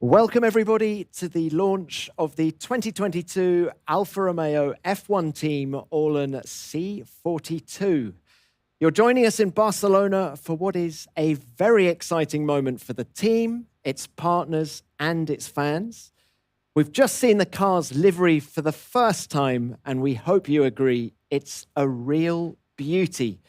Welcome, everybody, to the launch of the 2022 Alfa Romeo F1 team Orlen C42. You're joining us in Barcelona for what is a very exciting moment for the team, its partners, and its fans. We've just seen the car's livery for the first time, and we hope you agree it's a real beauty.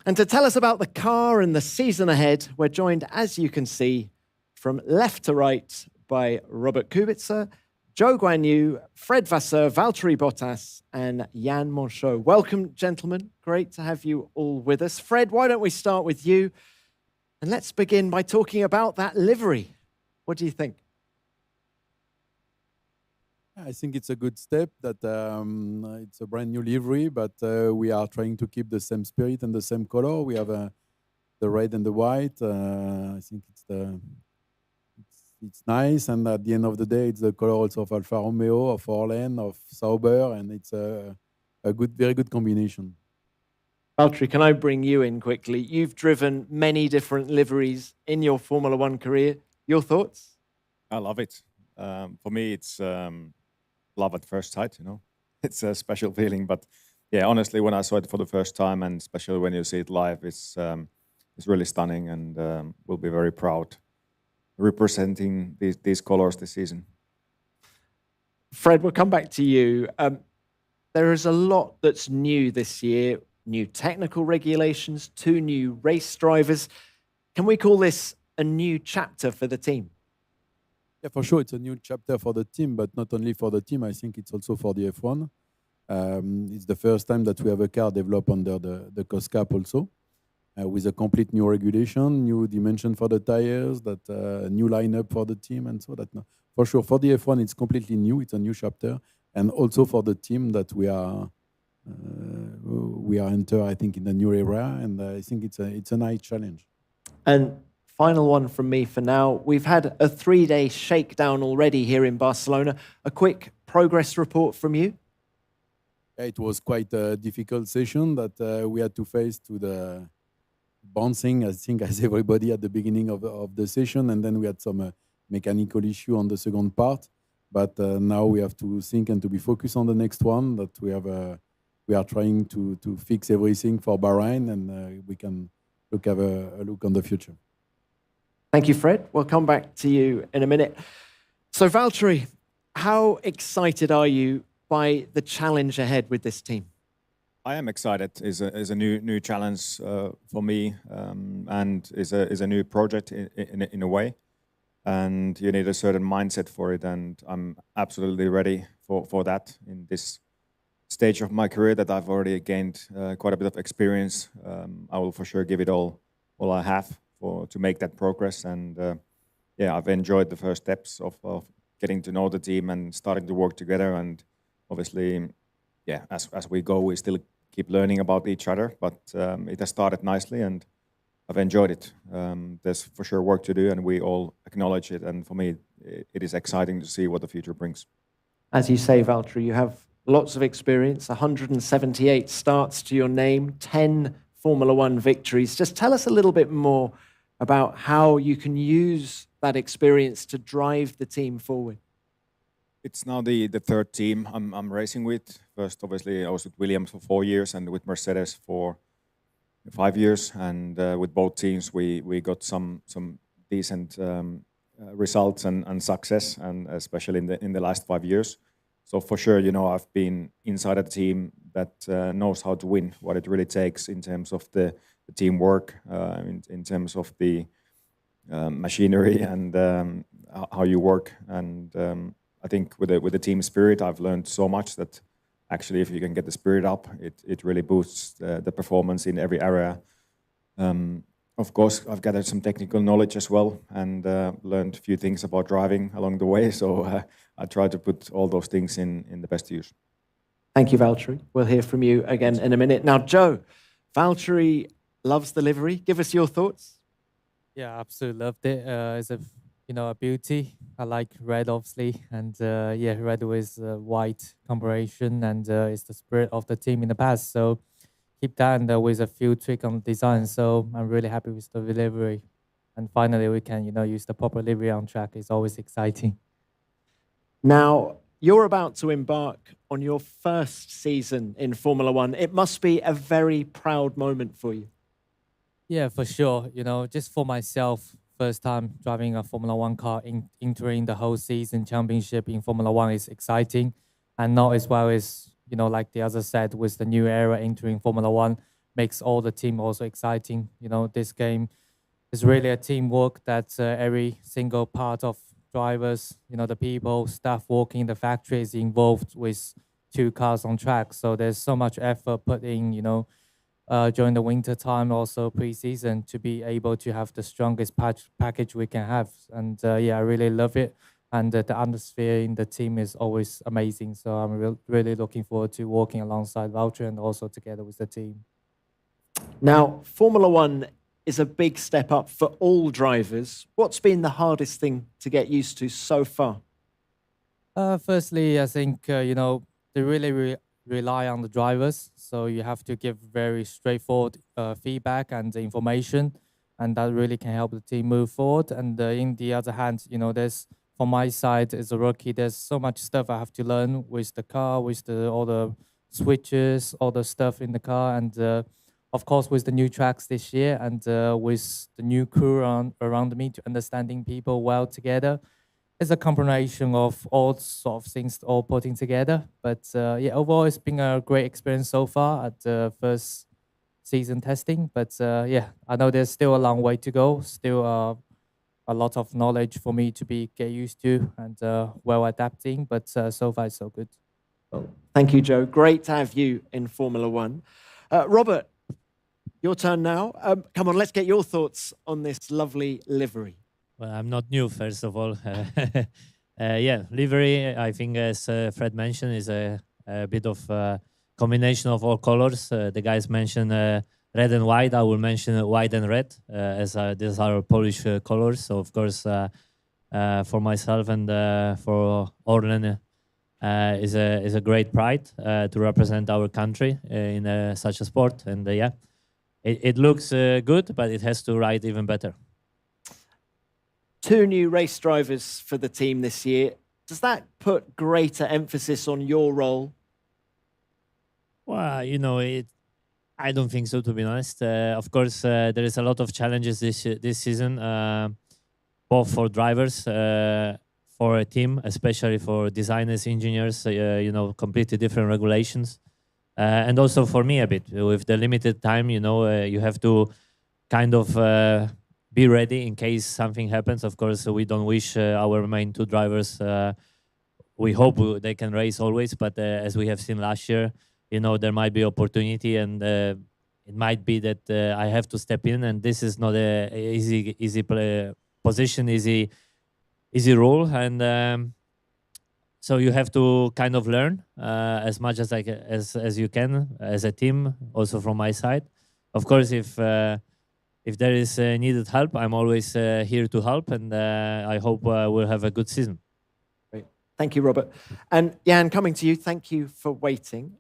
And to tell us about the car and the season ahead, we're joined, as you can see, from left to right by Robert Kubica, Zhou Guanyu, Fred Vasseur, Valtteri Bottas, and Jan Monchot. Welcome, gentlemen. Great to have you all with us. Fred, why don't we start with you? And let's begin by talking about that livery. What do you think? I think it's a good step that it's a brand new livery, but we are trying to keep the same spirit and the same color. We have the red and the white. I think it's nice, and at the end of the day, it's the color also of Alfa Romeo, of Orlen, of Sauber, and it's a very good combination. Valtteri, can I bring you in quickly? You've driven many different liveries in your Formula One career. Your thoughts? I love it. For me, it's love at first sight, you know. It's a special feeling, but yeah, honestly, when I saw it for the first time, and especially when you see it live, it's really stunning, and we'll be very proud representing these colors this season. Fred, we'll come back to you. There is a lot that's new this year, new technical regulations, 2 new race drivers. Can we call this a new chapter for the team? Yeah, for sure, it's a new chapter for the team, but not only for the team. I think it's also for the F1. It's the first time that we have a car developed under the cost cap also, with a complete new regulation, new dimension for the tires, that new lineup for the team, and so that for sure for the F1 it's completely new. It's a new chapter, and also for the team that we are enter, I think, in a new era, and I think it's a nice challenge. And final one from me for now. We've had a 3-day shakedown already here in Barcelona. A quick progress report from you? It was quite a difficult session that we had to face to the bouncing, I think, as everybody at the beginning of the session, and then we had some mechanical issue on the second part. But now we have to think and to be focused on the next one. That we are trying to fix everything for Bahrain, and we can have a look on the future. Thank you, Fred. We'll come back to you in a minute. So, Valtteri, how excited are you by the challenge ahead with this team? I am excited. It's a new challenge for me, and is a new project in a way. And you need a certain mindset for it, and I'm absolutely ready for that in this stage of my career that I've already gained quite a bit of experience. I will for sure give it all I have to make that progress. And yeah, I've enjoyed the first steps of getting to know the team and starting to work together. And obviously, yeah, as we go, we still keep learning about each other, but it has started nicely and I've enjoyed it. There's for sure work to do, and we all acknowledge it. And for me, it is exciting to see what the future brings. As you say, Valtteri, you have lots of experience, 178 starts to your name, 10 Formula One victories. Just tell us a little bit more about how you can use that experience to drive the team forward. It's now the third team I'm racing with. First, obviously, I was with Williams for 4 years and with Mercedes for 5 years. And with both teams, we got some decent results and success, and especially in the last 5 years. So for sure, you know, I've been inside a team that knows how to win, what it really takes in terms of the teamwork, in terms of the machinery and how you work. And I think with the team spirit, I've learned so much that actually, if you can get the spirit up, it really boosts the performance in every area. Of course, I've gathered some technical knowledge as well, and learned a few things about driving along the way. So I try to put all those things in the best use. Thank you, Valtteri. We'll hear from you again in a minute. Now, Zhou, Valtteri loves the livery. Give us your thoughts. Yeah, absolutely loved it. It's a beauty. I like red, obviously, and yeah, red with white combination, and it's the spirit of the team in the past. So keep that, and with a few tweaks on design. So I'm really happy with the delivery. and finally we can use the proper livery on track. It's always exciting. Now, you're about to embark on your first season in Formula One. It must be a very proud moment for you. Yeah, for sure. Just for myself, first time driving a Formula One car, entering the whole season championship in Formula One is exciting. And now as well as, like the other said, with the new era entering Formula One, makes all the team also exciting. This game is really a teamwork that every single part of drivers, the people, staff working in the factory is involved with two cars on track. So there's so much effort put in, during the winter time, also pre-season, to be able to have the strongest package we can have. And yeah, I really love it. And the atmosphere in the team is always amazing. So I'm really looking forward to working alongside Valtteri and also together with the team. Now, Formula One is a big step up for all drivers. What's been the hardest thing to get used to so far? Firstly, I think, they really rely on the drivers. So you have to give very straightforward feedback and information, and that really can help the team move forward. And in the other hand, there's, from my side as a rookie, there's so much stuff I have to learn with the car, with all the switches, all the stuff in the car, and of course with the new tracks this year, and with the new crew around me, to understanding people well together. It's a combination of all sort of things all putting together. But yeah, overall, it's been a great experience so far at the first season testing. But yeah, I know there's still a long way to go. Still a lot of knowledge for me to get used to and well adapting. But so far, so good. Well, thank you, Zhou. Great to have you in Formula One. Robert, your turn now. Come on, let's get your thoughts on this lovely livery. Well, I'm not new, first of all. Yeah, livery, I think, as Fred mentioned, is a bit of a combination of all colors. The guys mentioned red and white. I will mention white and red, as these are Polish colors. So, of course, for myself and for Orlen, is a great pride to represent our country in such a sport. And yeah, it looks good, but it has to ride even better. Two new race drivers for the team this year. Does that put greater emphasis on your role? Well, I don't think so, to be honest. Of course, there is a lot of challenges this season, both for drivers, for a team, especially for designers, engineers, completely different regulations. And also for me a bit, with the limited time, you have to kind of be ready in case something happens. Of course, we don't wish our main two drivers, we hope they can race always, but as we have seen last year, there might be opportunity, and it might be that I have to step in, and this is not a easy position, easy role, and so you have to kind of learn as much as you can as a team, also from my side. Of course, if there is needed help, I'm always here to help, and I hope we'll have a good season. Great. Thank you, Robert. And Jan, coming to you, thank you for waiting.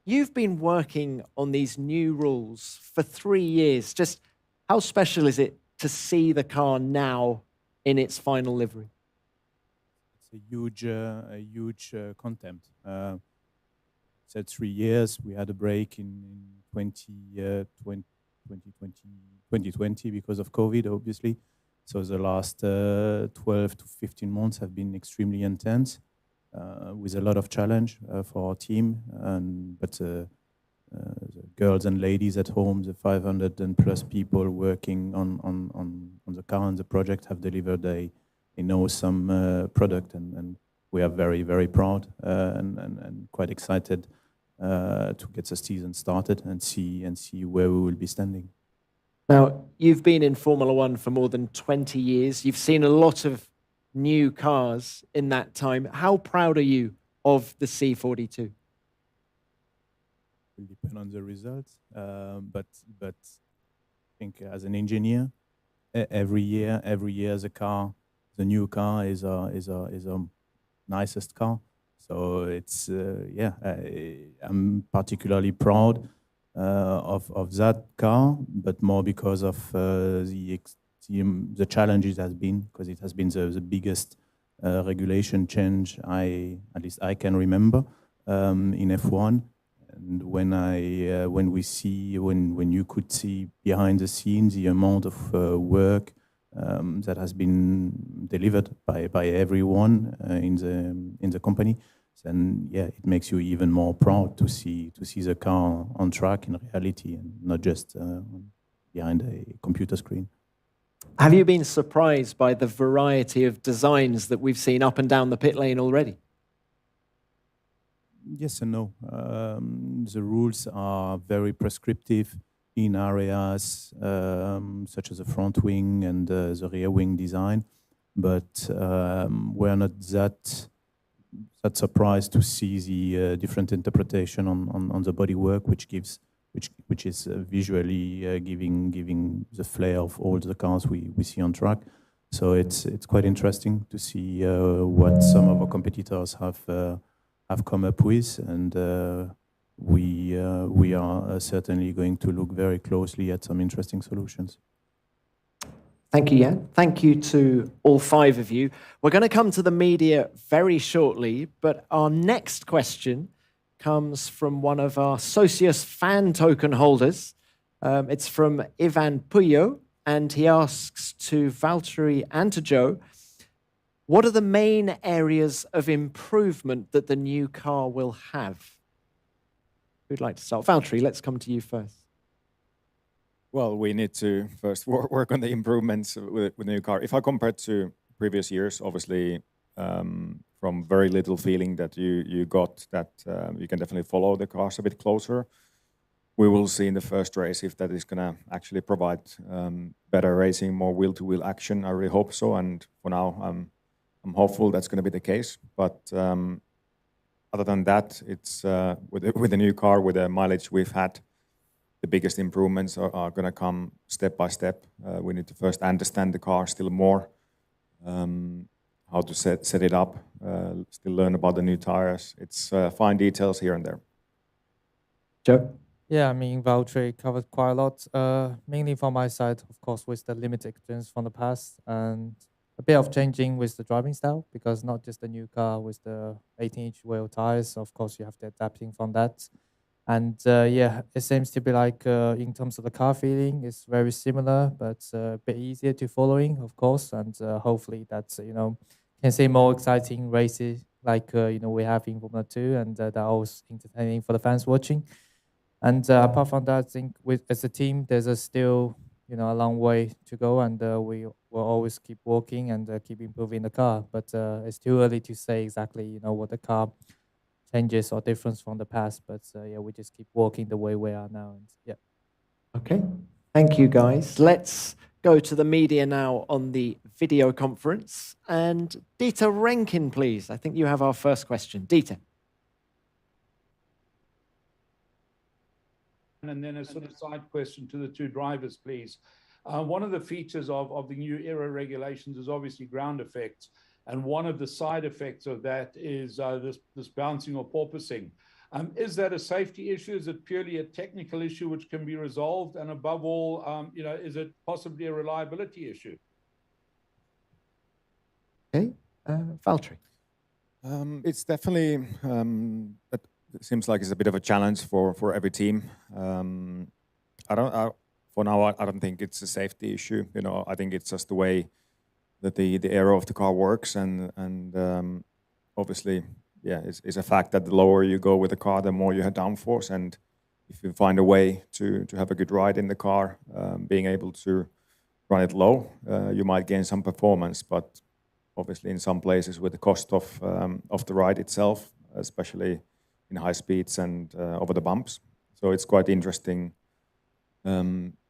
You've been working on these new rules for 3 years. Just how special is it to see the car now in its final livery? It's a huge contempt. Said 3 years. We had a break in 2020 because of COVID, obviously. So the last 12 to 15 months have been extremely intense, with a lot of challenge for our team. But the girls and ladies at home, the 500 and plus people working on the car and the project have delivered an awesome product, and we are very, very proud and quite excited to get the season started and see where we will be standing. Now, you've been in Formula One for more than 20 years. You've seen a lot of new cars in that time. How proud are you of the C42? It will depend on the results, but I think as an engineer, every year the new car is our nicest car. So it's I'm particularly proud of that car, but more because of the the challenges has been, because it has been the biggest regulation change at least I can remember in F1. And when you could see behind the scenes the amount of work that has been delivered by everyone in the company, then yeah, it makes you even more proud to see the car on track in reality and not just behind a computer screen. Have you been surprised by the variety of designs that we've seen up and down the pit lane already? Yes and no. The rules are very prescriptive in areas such as the front wing and the rear wing design, but we're not that surprised to see the different interpretation on the bodywork, which is visually giving the flair of all the cars we see on track. So it's quite interesting to see what some of our competitors have come up with, and we are certainly going to look very closely at some interesting solutions. Thank you, Jan. Thank you to all five of you. We're going to come to the media very shortly, but our next question comes from one of our Socius fan token holders. It's from Ivan Puyo, and he asks to Valtteri and to Zhou, what are the main areas of improvement that the new car will have? Who'd like to start? Valtteri, let's come to you first. Well, we need to first work on the improvements with the new car. If I compare to previous years, obviously, from very little feeling that you got that you can definitely follow the cars a bit closer. We will see in the first race if that is going to actually provide better racing, more wheel-to-wheel action. I really hope so, and for now, I'm hopeful that's going to be the case. But other than that, it's with the new car, with the mileage we've had, the biggest improvements are going to come step by step. We need to first understand the car still more, how to set it up, still learn about the new tires. It's fine details here and there. Zhou? Yeah, I mean, Valtteri covered quite a lot, mainly from my side, of course, with the limited experience from the past and a bit of changing with the driving style, because not just the new car with the 18-inch wheel tires, of course, you have to adapting from that. And yeah, it seems to be like in terms of the car feeling, it's very similar, but a bit easier to following, of course. And hopefully that's, can see more exciting races like, we have in Formula 2, and that are always entertaining for the fans watching. And apart from that, I think as a team, there's still, a long way to go, and we will always keep working and keep improving the car. But it's too early to say exactly, what the car changes or difference from the past, but yeah, we just keep walking the way we are now. And yeah. Okay, thank you, guys. Let's go to the media now on the video conference. And Dieter Renkin, please. I think you have our first question. Dieter. And then a sort of side question to the two drivers, please. One of the features of the new aero regulations is obviously ground effects. And one of the side effects of that is this bouncing or porpoising. Is that a safety issue? Is it purely a technical issue which can be resolved? And above all, is it possibly a reliability issue? Okay, Valtteri. It's definitely, it seems like it's a bit of a challenge for every team. For now, I don't think it's a safety issue. I think it's just the way that the aero of the car works, and obviously, yeah, it's a fact that the lower you go with the car, the more you have downforce, and if you find a way to have a good ride in the car, being able to run it low, you might gain some performance, but obviously in some places with the cost of the ride itself, especially in high speeds and over the bumps. So it's quite interesting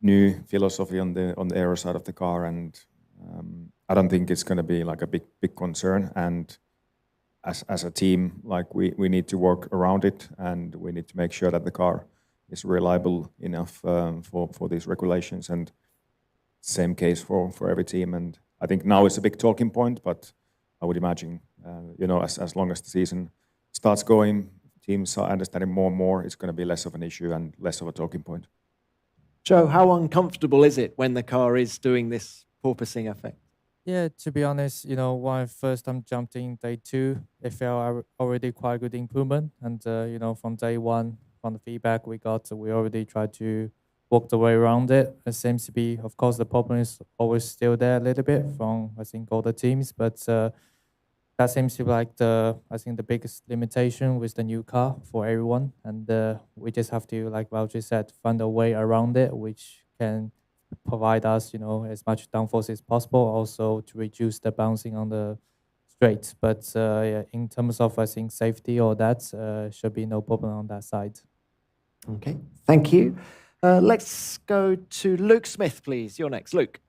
new philosophy on the aero side of the car, and I don't think it's going to be like a big concern. And as a team, like we need to work around it, and we need to make sure that the car is reliable enough for these regulations. And same case for every team. And I think now it's a big talking point, but I would imagine, as long as the season starts going, teams are understanding more and more, it's going to be less of an issue and less of a talking point. Zhou, how uncomfortable is it when the car is doing this porpoising effect? Yeah, to be honest, when I first time jumped in day 2, it felt already quite good improvement. And, from day 1, from the feedback we got, we already tried to work the way around it. It seems to be, of course, the problem is always still there a little bit from, I think, all the teams. But that seems to be like the biggest limitation with the new car for everyone. And we just have to, like Valtteri said, find a way around it, which can provide us, as much downforce as possible, also to reduce the bouncing on the straight. But yeah, in terms of, I think, safety or that, should be no problem on that side. Okay, thank you. Let's go to Luke Smith, please. You're next, Luke.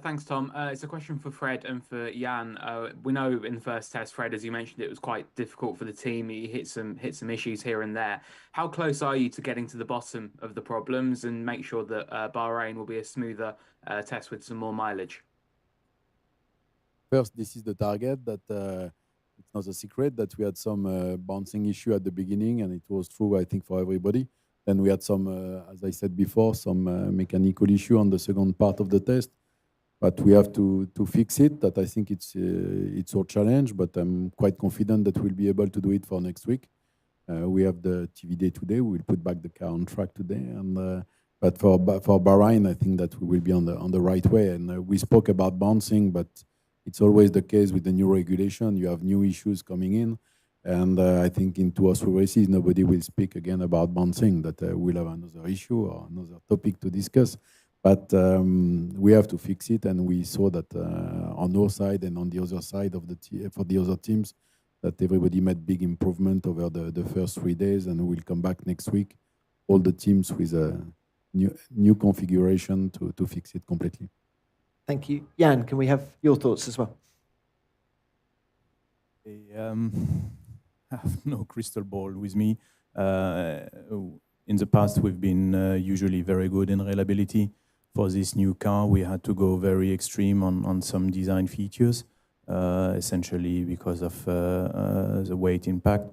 Thanks, Tom. It's a question for Fred and for Jan. We know in the first test, Fred, as you mentioned, it was quite difficult for the team. He hit some issues here and there. How close are you to getting to the bottom of the problems and make sure that Bahrain will be a smoother test with some more mileage? First, this is the target. That it's not a secret that we had some bouncing issue at the beginning, and it was true, I think, for everybody. Then we had some, as I said before, some mechanical issue on the second part of the test. But we have to fix it. That I think it's our challenge, but I'm quite confident that we'll be able to do it for next week. We have the TV day today. We'll put back the car on track today, and but for Bahrain, I think that we will be on the right way. And we spoke about bouncing, but it's always the case with the new regulation. You have new issues coming in, and I think in 2 or 3 races, nobody will speak again about bouncing. That we'll have another issue or another topic to discuss. But we have to fix it, and we saw that on our side and on the other side of for the other teams, that everybody made big improvement over the first 3 days, and we'll come back next week, all the teams with a new configuration to fix it completely. Thank you. Jan, can we have your thoughts as well? I have no crystal ball with me. In the past, we've been usually very good in reliability. For this new car, we had to go very extreme on some design features, essentially because of the weight impact.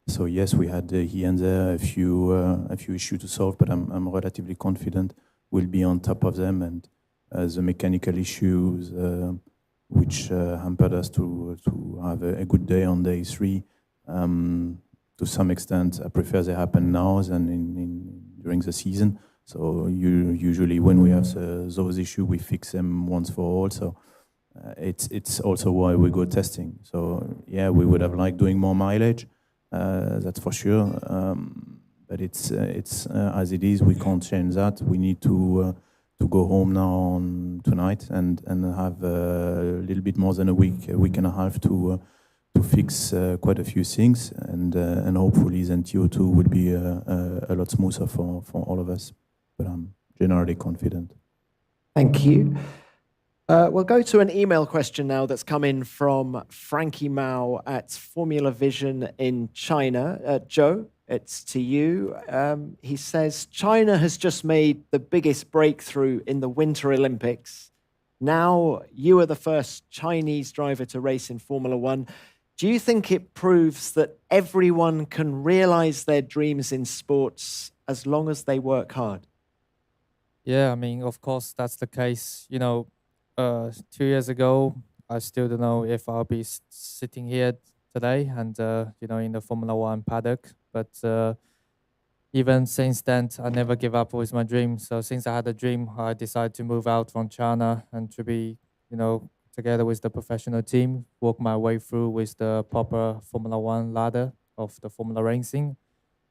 So yes, we had here and there a few issues to solve, but I'm relatively confident we'll be on top of them. And the mechanical issues, which hampered us to have a good day on day 3, to some extent, I prefer they happen now than during the season. So usually when we have those issues, we fix them once for all. So it's also why we go testing. So yeah, we would have liked doing more mileage, that's for sure. But it's as it is. We can't change that. We need to go home now tonight and have a little bit more than a week and a half to fix quite a few things, and hopefully then TO2 will be a lot smoother for all of us. But I'm generally confident. Thank you. We'll go to an email question now that's come in from Frankie Mao at Formula Vision in China. Zhou, it's to you. He says, China has just made the biggest breakthrough in the Winter Olympics. Now you are the first Chinese driver to race in Formula One. Do you think it proves that everyone can realize their dreams in sports as long as they work hard? Yeah, I mean, of course, that's the case. 2 years ago, I still don't know if I'll be sitting here today and, in the Formula One paddock. But even since then, I never give up with my dream. So since I had a dream, I decided to move out from China and to be, together with the professional team, work my way through with the proper Formula One ladder of the Formula racing,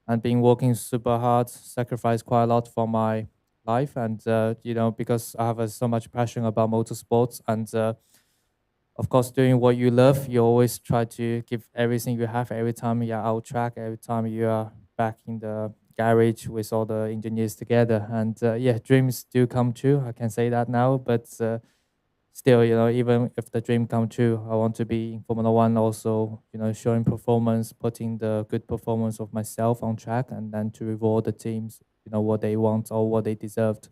and been working super hard, sacrificed quite a lot for my life. And, because I have so much passion about motorsports and, of course, doing what you love, you always try to give everything you have every time you're out track, every time you are back in the garage with all the engineers together. And yeah, dreams do come true. I can say that now, but still, even if the dream come true, I want to be in Formula One also, showing performance, putting the good performance of myself on track, and then to reward the teams, what they want or what they deserved.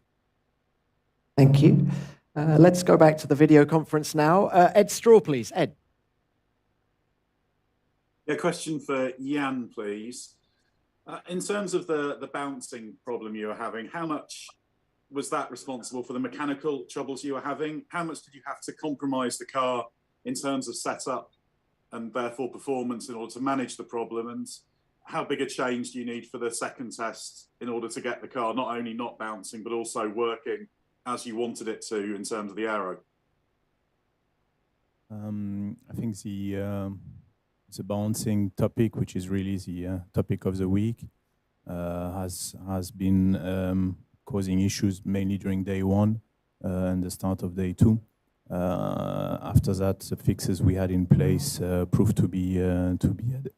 Thank you. Let's go back to the video conference now. Ed Straw, please. Ed. Yeah, question for Jan, please. In terms of the bouncing problem you were having, how much was that responsible for the mechanical troubles you were having? How much did you have to compromise the car in terms of setup and therefore performance in order to manage the problem? And how big a change do you need for the second test in order to get the car not only not bouncing, but also working as you wanted it to in terms of the aero? I think the bouncing topic, which is really the topic of the week, has been causing issues mainly during day one and the start of day two. After that, the fixes we had in place proved to be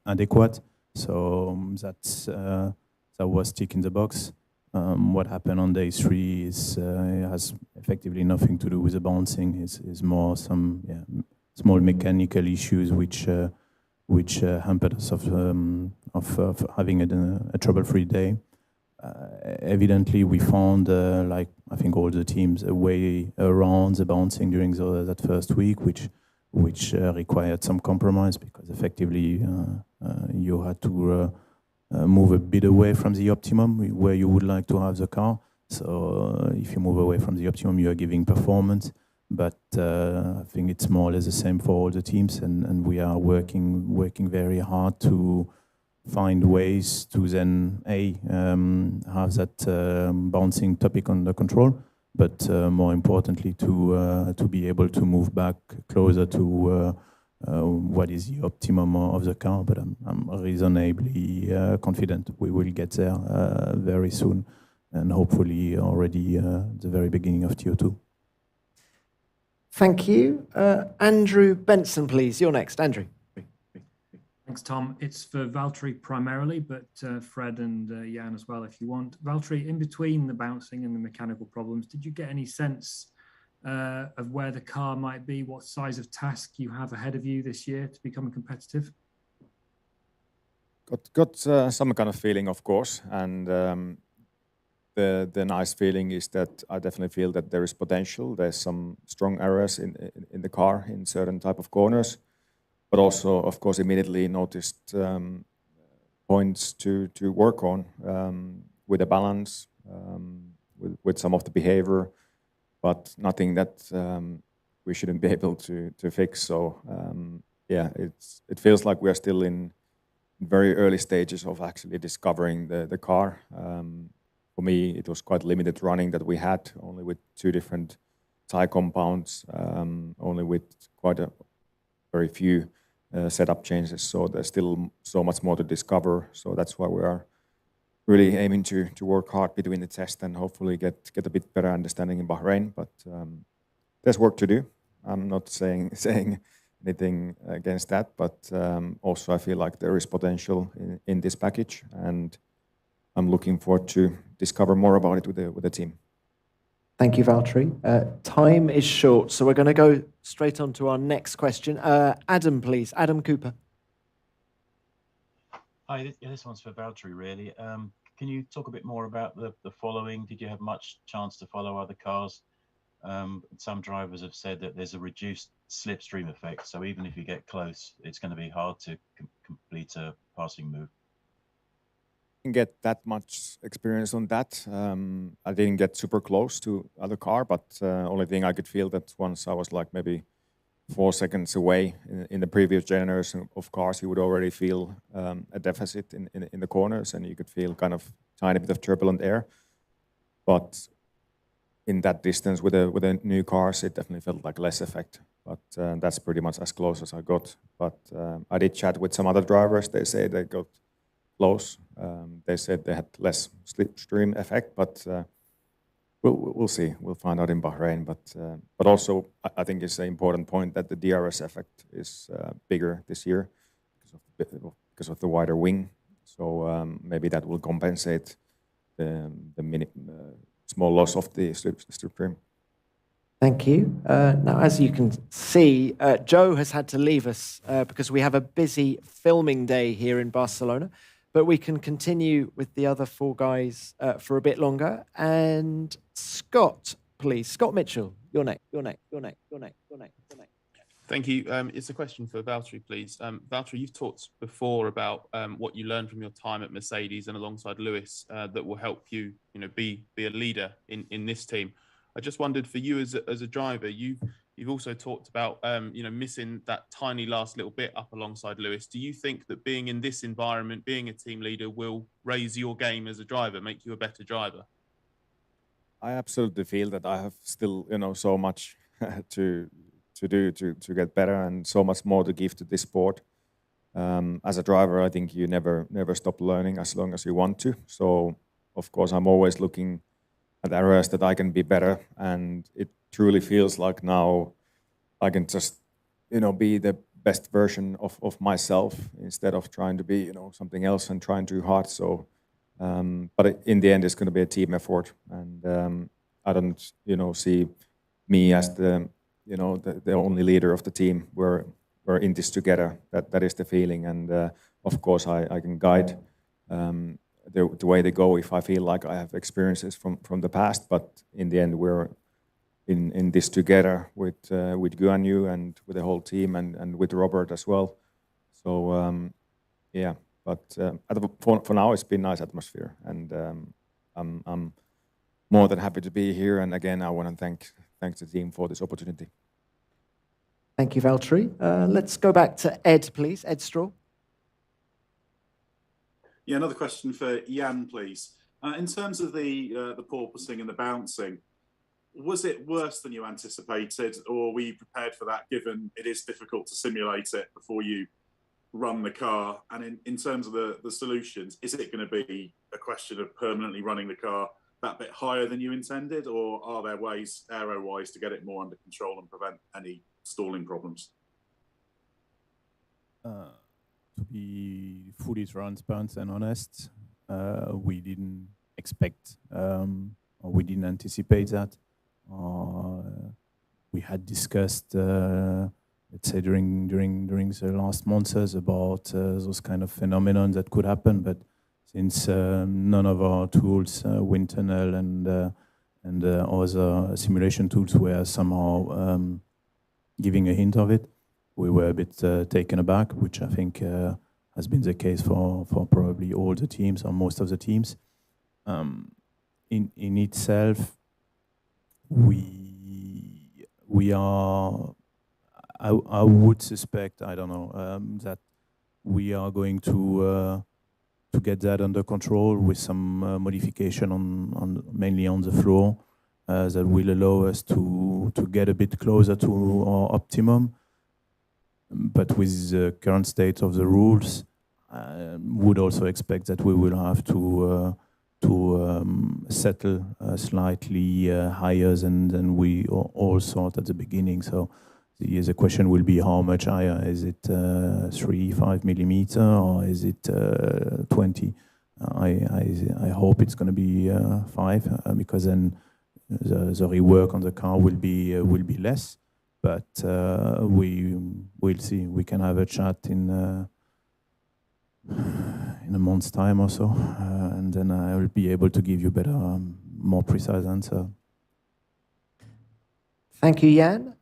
adequate. So that was tick in the box. What happened on day three has effectively nothing to do with the bouncing. It's more some small mechanical issues which hampered us of having a trouble-free day. Evidently, we found, like I think all the teams, a way around the bouncing during that first week, which required some compromise because effectively you had to move a bit away from the optimum where you would like to have the car. So if you move away from the optimum, you are giving performance. But I think it's more or less the same for all the teams, and we are working very hard to find ways to then have that bouncing topic under control, but more importantly to be able to move back closer to what is the optimum of the car. But I'm reasonably confident we will get there very soon, and hopefully already the very beginning of TO2. Thank you. Andrew Benson, please. You're next. Andrew. Thanks, Tom. It's for Valtteri primarily, but Fred and Jan as well, if you want. Valtteri, in between the bouncing and the mechanical problems, did you get any sense of where the car might be, what size of task you have ahead of you this year to become competitive? Got some kind of feeling, of course, and the nice feeling is that I definitely feel that there is potential. There's some strong areas in the car in certain type of corners. But also, of course, immediately noticed points to work on with the balance, with some of the behavior, but nothing that we shouldn't be able to fix. So yeah, it feels like we are still in very early stages of actually discovering the car. For me, it was quite limited running that we had, only with 2 different tie compounds, only with quite a very few setup changes, so there's still so much more to discover. So that's why we are really aiming to work hard between the test and hopefully get a bit better understanding in Bahrain. But there's work to do. I'm not saying anything against that, but also I feel like there is potential in this package, and I'm looking forward to discover more about it with the team. Thank you, Valtteri. Time is short, so we're going to go straight on to our next question. Adam, please. Adam Cooper. Hi, this one's for Valtteri, really. Can you talk a bit more about the following? Did you have much chance to follow other cars? Some drivers have said that there's a reduced slipstream effect, so even if you get close, it's going to be hard to complete a passing move. Get that much experience on that. I didn't get super close to other car, but only thing I could feel that once I was like maybe 4 seconds away in the previous generation of cars, you would already feel a deficit in the corners, and you could feel kind of tiny bit of turbulent air. But in that distance with the new cars, it definitely felt like less effect. But that's pretty much as close as I got. But I did chat with some other drivers. They say they got close. They said they had less slipstream effect, but we'll see. We'll find out in Bahrain. But also, I think it's an important point that the DRS effect is bigger this year because of the wider wing. So maybe that will compensate the small loss of the slipstream. Thank you. Now, as you can see, Zhou has had to leave us because we have a busy filming day here in Barcelona. But we can continue with the other 4 guys for a bit longer. And Scott, please. Scott Mitchell, you're next. Thank you. It's a question for Valtteri, please. Valtteri, you've talked before about what you learned from your time at Mercedes and alongside Lewis that will help you, be a leader in this team. I just wondered, for you as a driver, you've also talked about missing that tiny last little bit up alongside Lewis. Do you think that being in this environment, being a team leader, will raise your game as a driver, make you a better driver? I absolutely feel that I have still, so much to do to get better, and so much more to give to this sport. As a driver, I think you never stop learning as long as you want to. So, of course, I'm always looking at areas that I can be better, and it truly feels like now I can just, be the best version of myself instead of trying to be, something else and trying too hard. So, but in the end, it's going to be a team effort, and I don't, see me as the only leader of the team. We're in this together. That is the feeling, and of course I can guide the way they go if I feel like I have experiences from the past. But in the end, we're in this together with Guanyu and with the whole team and with Robert as well. So yeah, but for now it's been nice atmosphere, and I'm more than happy to be here. And again, I want to thank the team for this opportunity. Thank you, Valtteri. Let's go back to Ed, please. Ed Straw. Yeah, another question for Jan, please. In terms of the porpoising and the bouncing, was it worse than you anticipated, or were you prepared for that, given it is difficult to simulate it before you run the car? And in terms of the solutions, is it going to be a question of permanently running the car that bit higher than you intended, or are there ways, aero-wise, to get it more under control and prevent any stalling problems? To be fully transparent and honest, we didn't expect or we didn't anticipate that. We had discussed, let's say, during the last months about those kind of phenomenon that could happen, but since none of our tools, wind tunnel and other simulation tools, were somehow giving a hint of it, we were a bit taken aback, which I think has been the case for probably all the teams or most of the teams. In itself, we are, I would suspect, I don't know, that we are going to get that under control with some modification on mainly on the floor that will allow us to get a bit closer to our optimum. But with the current state of the rules, would also expect that we will have to settle slightly higher than we all thought at the beginning. So the question will be how much higher. Is it 3-5 millimeter, or is it 20? I hope it's going to be 5, because then the rework on the car will be less. But we'll see. We can have a chat in a month's time or so, and then I will be able to give you better, more precise answer. Thank you, Jan.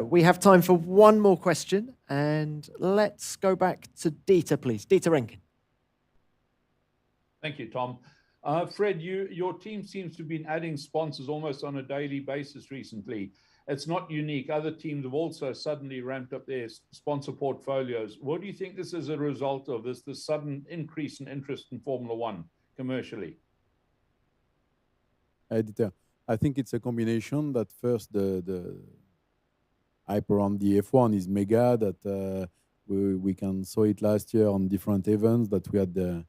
We have time for one more question, and let's go back to Dieter, please. Dieter Renken. Thank you, Tom. Fred, your team seems to have been adding sponsors almost on a daily basis recently. It's not unique. Other teams have also suddenly ramped up their sponsor portfolios. What do you think this is a result of, this sudden increase in interest in Formula One commercially? Dieter, I think it's a combination. That first, the hype around the F1 is mega, that we can saw it last year on different events, that we had I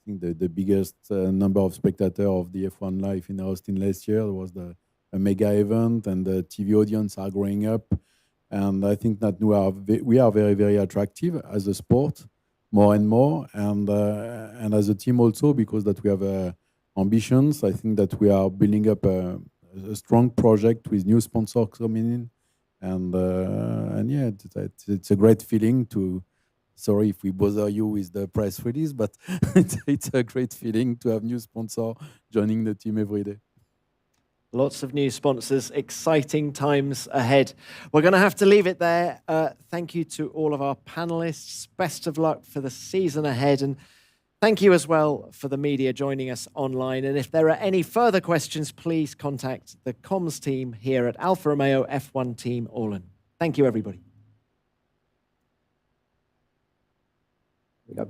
think the biggest number of spectators of the F1 live in Austin last year. Was a mega event, and the TV audience are growing up. And I think that we are very, very attractive as a sport, more and more, and as a team also, because that we have ambitions. I think that we are building up a strong project with new sponsors coming in, and yeah, it's a great feeling to. Sorry if we bother you with the press release, but it's a great feeling to have new sponsor joining the team every day. Lots of new sponsors, exciting times ahead. We're going to have to leave it there. Thank you to all of our panelists. Best of luck for the season ahead. And thank you as well for the media joining us online. And if there are any further questions, please contact the comms team here at Alfa Romeo F1 Team Orlen. Thank you, everybody. Here we go.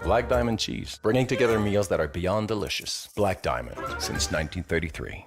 Black Diamond cheese, bringing together meals that are beyond delicious. Black Diamond, since 1933.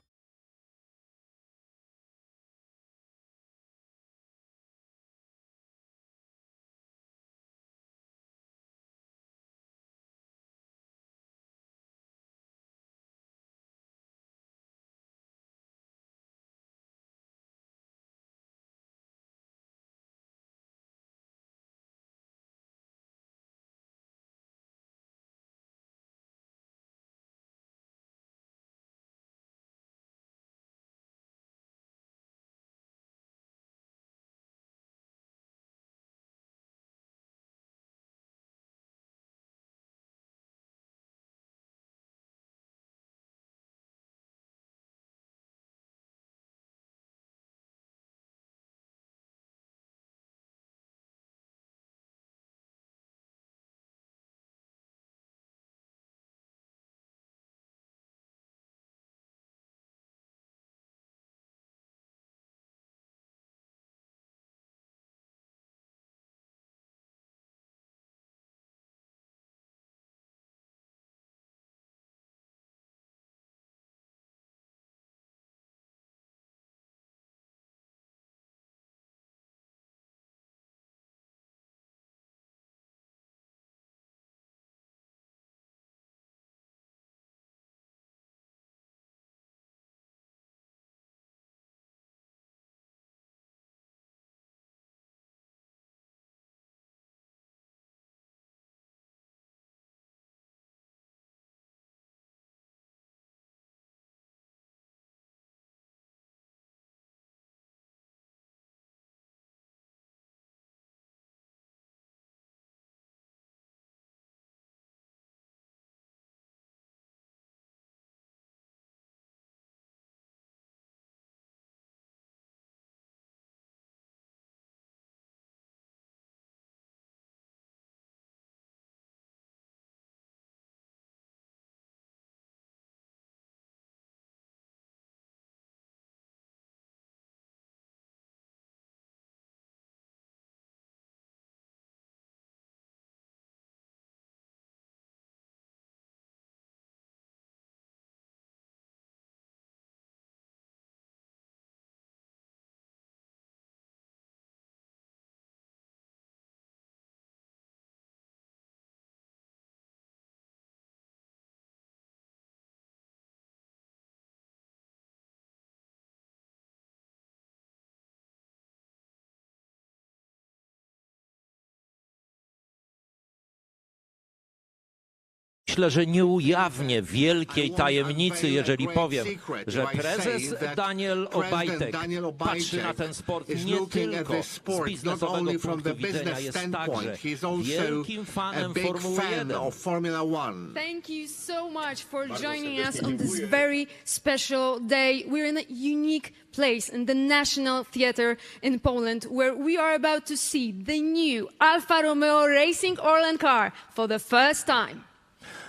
Myślę, że nie ujawnię wielkiej tajemnicy, jeżeli powiem, że prezes Daniel Obajtek patrzy na ten sport nie tylko z biznesowego punktu widzenia, jest także wielkim fanem Formuły 1. Thank you so much for joining us on this very special day. We're in a unique place in the National Theatre in Poland, where we are about to see the new Alfa Romeo Racing Orlen car for the first time.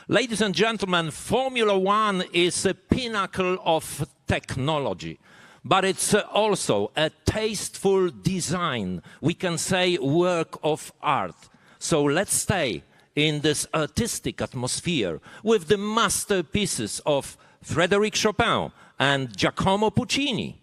Ladies and gentlemen, Formula One is a pinnacle of technology. but it's also a tasteful design. We can say work of art. So let's stay in this artistic atmosphere with the masterpieces of Frédéric Chopin and Giacomo Puccini.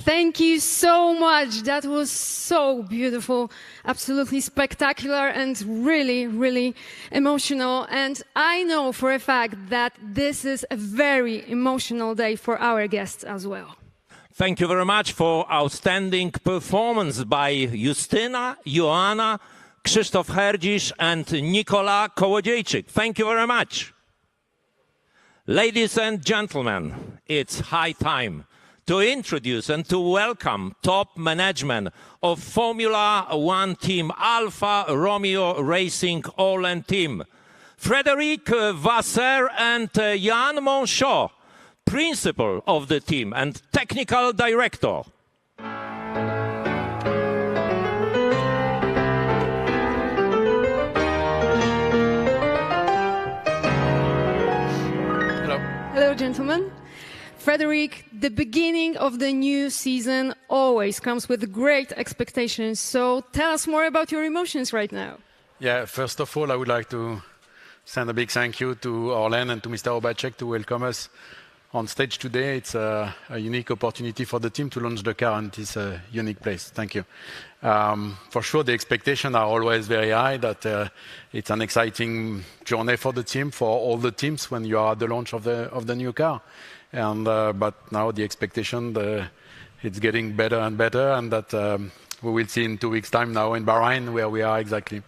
Thank you so much. That was so beautiful, absolutely spectacular and really, really emotional. And I know for a fact that this is a very emotional day for our guests as well. Thank you very much for outstanding performance by Justyna, Joanna, Krzysztof Herdzisz and Nikola Kołodziejczyk. Thank you very much. Ladies and gentlemen, it's high time to introduce and to welcome top management of Formula One team, Alfa Romeo Racing All-End team. Frédéric Vasseur and Jan Monchot, principal of the team and technical director. Hello. Hello, gentlemen. Frédéric, the beginning of the new season always comes with great expectations. So tell us more about your emotions right now. Yeah, first of all, I would like to send a big thank you to Orlen and to Mr. Obacek to welcome us on stage today. It's a unique opportunity for the team to launch the car, and it's a unique place. Thank you. For sure, the expectations are always very high, that it's an exciting journey for the team, for all the teams when you are at the launch of the new car. And but now the expectation, it's getting better and better, and that we will see in 2 weeks' time now in Bahrain where we are exactly.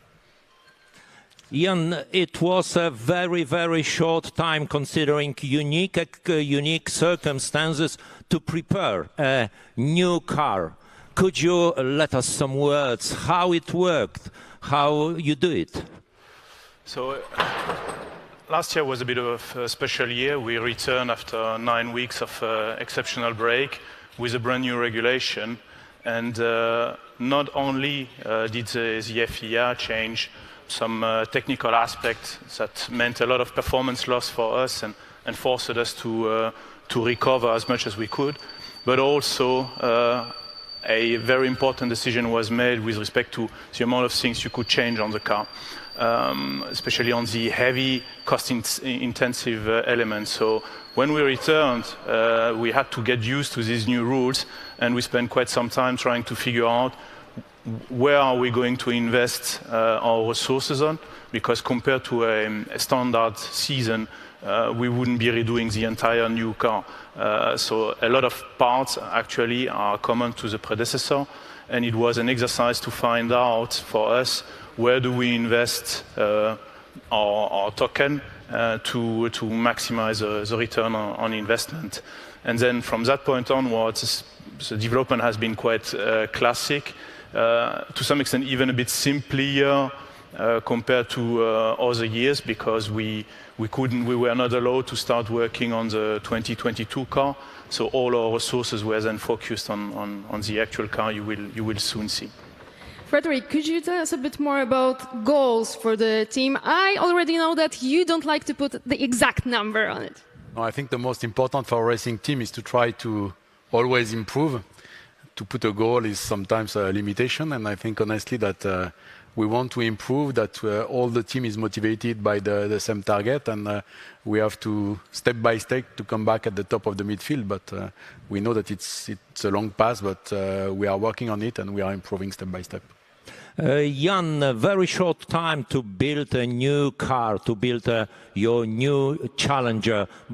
Jan, it was a very, very short time considering unique circumstances to prepare a new car. Could you let us some words how it worked, how you do it? So last year was a bit of a special year. We returned after 9 weeks of exceptional break with a brand new regulation. And not only did the FIA change some technical aspects that meant a lot of performance loss for us and forced us to recover as much as we could, but also a very important decision was made with respect to the amount of things you could change on the car, especially on the heavy, cost-intensive elements. So when we returned, we had to get used to these new rules, and we spent quite some time trying to figure out where are we going to invest our resources on, because compared to a standard season, we wouldn't be redoing the entire new car. So a lot of parts actually are common to the predecessor, and it was an exercise to find out for us where do we invest our token to maximize the return on investment. And then from that point onwards, the development has been quite classic, to some extent even a bit simpler compared to other years, because we were not allowed to start working on the 2022 car. So all our resources were then focused on the actual car you will soon see. Frederick, could you tell us a bit more about goals for the team? I already know that you don't like to put the exact number on it. No, I think the most important for a racing team is to try to always improve. To put a goal is sometimes a limitation, and I think honestly that we want to improve, that all the team is motivated by the same target, and we have to, step by step, to come back at the top of the midfield. But we know that it's a long path, but we are working on it, and we are improving step by step. Jan, a very short time to build a new car, to build your new Challenger. But